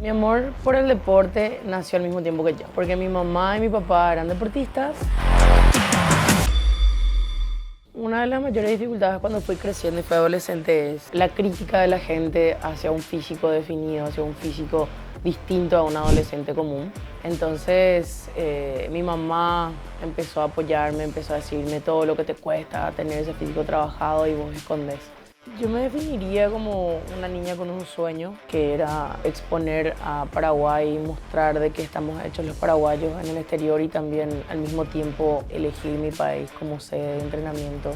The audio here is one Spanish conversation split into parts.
Mi amor por el deporte nació al mismo tiempo que yo, porque mi mamá y mi papá eran deportistas. Una de las mayores dificultades cuando fui creciendo y fui adolescente es la crítica de la gente hacia un físico definido, hacia un físico distinto a un adolescente común. Entonces mi mamá empezó a apoyarme, empezó a decirme todo lo que te cuesta tener ese físico trabajado y vos escondés. Yo me definiría como una niña con un sueño, que era exponer a Paraguay y mostrar de qué estamos hechos los paraguayos en el exterior y también al mismo tiempo elegir mi país como sede de entrenamiento.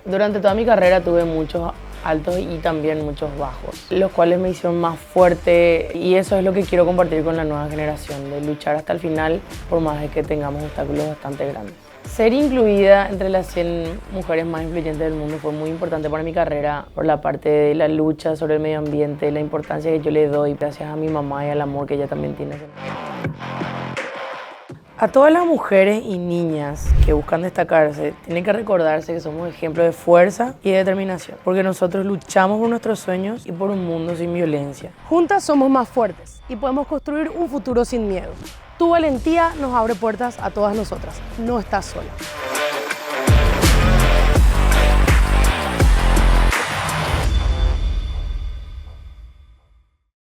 Durante toda mi carrera tuve muchos altos y también muchos bajos, los cuales me hicieron más fuerte y eso es lo que quiero compartir con la nueva generación, de luchar hasta el final por más de que tengamos obstáculos bastante grandes. Ser incluida entre las 100 mujeres más influyentes del mundo fue muy importante para mi carrera por la parte de la lucha sobre el medio ambiente, la importancia que yo le doy gracias a mi mamá y al amor que ella también tiene. A todas las mujeres y niñas que buscan destacarse, tienen que recordarse que somos ejemplos de fuerza y de determinación, porque nosotros luchamos por nuestros sueños y por un mundo sin violencia. Juntas somos más fuertes y podemos construir un futuro sin miedo. Tu valentía nos abre puertas a todas nosotras. No estás sola.